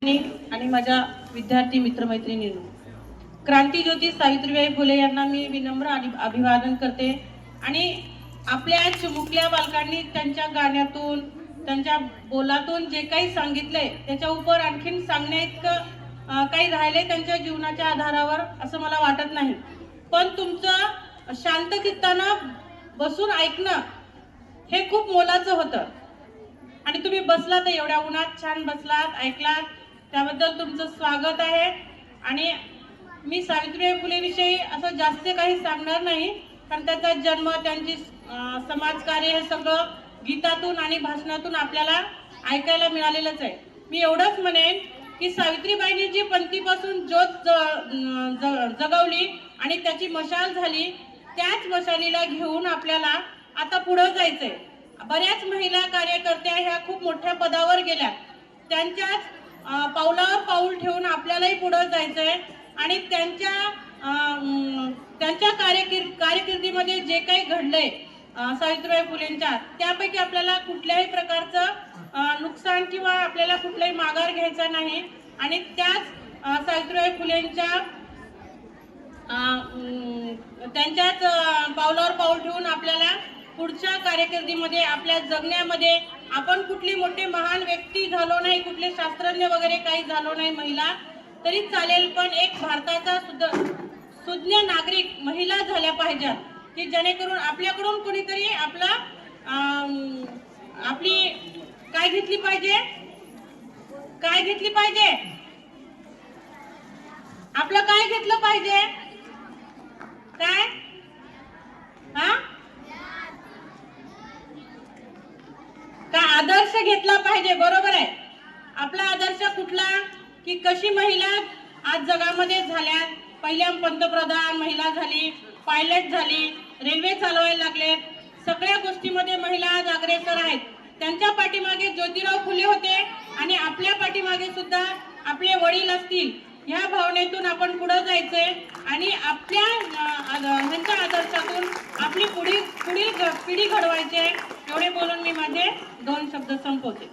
आणि माझ्या विद्यार्थी मित्रमैत्रिणींनो, क्रांतीज्योती सावित्रीबाई फुले यांना मी विनम्र अभिवादन करते। आणि आपल्या चिमुकल्या बालकांनी त्यांच्या गाण्यातून त्यांच्या बोलातून जे काही सांगितले त्याच्या उपर आणखीन सांगण्याइतकं काही राहिले त्यांच्या जीवनाच्या आधारावर असं मला वाटत नाही। पण तुमचं शांत चित्तानं बसून ऐकणं हे खूप मोलाचं होतं आणि तुम्ही बसलात, एवढ्या उन्हात छान बसलात, ऐकलात, त्याबद्दल तुमचं स्वागत आहे। आणि मी सावित्रीबाई फुले विषयी असं जास्त काही सांगणार नाही, कारण त्यांचा जन्म, त्यांची समाजकार्य हे सगळं गीतातून आणि भाषणातून आपल्याला ऐकायला मिळालेलंच आहे। मी एवढंच म्हणेन की सावित्रीबाईंनी जी पंथीपासून ज्योत जगवली आणि त्याची मशाल झाली, त्याच मशालीला घेऊन आपल्याला आता पुढे जायचंय। बऱ्याच महिला कार्यकर्त्या ह्या खूप मोठ्या पदावर गेल्या, त्यांच्याच पावलावर पाऊल ठेवून आपल्यालाही पुढे जायचंय। आणि त्यांच्या कारकिर्दीमध्ये जे काही घडलंय सावित्रीबाई फुलेंच्या, त्यापैकी आपल्याला कुठल्याही प्रकारचं नुकसान किंवा आपल्याला कुठलाही माघार घ्यायचा नाही। आणि त्याच सावित्रीबाई फुलेंच्या त्यांच्याच पावलावर पाऊल ठेवून आपल्याला पुढच्या कारकिर्दीमध्ये, आपल्या जगण्यामध्ये, आपण कुठली मोठे महान व्यक्ती झालो नाही, कुठले शास्त्रज्ञ वगैरे काही झालो नाही महिला तरी चालेल, पण एक भारताचा सुज्ञ नागरिक महिला झाल्या पाहिजेत, की जेणेकरून आपल्याकडून कोणीतरी आपली काय घेतली पाहिजे, आपलं काय घेतलं पाहिजे, काय का आदर्श घेतला पाहिजे। बरोबर आहे। आपला आदर्श कुठला, की कशी महिला आज जगामध्ये झाल्या, पहिल्या पंतप्रधान महिला झाली, पायलट झाली, रेल्वे चालवायला लागलेत, सगळ्या गोष्टीमध्ये महिला आज अग्रेसर आहेत। त्यांच्या पाठीमागे ज्योतिराव फुले होते आणि आपल्या पाठीमागे सुद्धा आपले वडील असतील, ह्या भावनेतून आपण पुढे जायचंय आणि आपल्या ह्यांच्या आदर्शातून आपली पुढील पिढी घडवायची आहे। एवढे बोलून मी माझे 2 शब्द संपवते।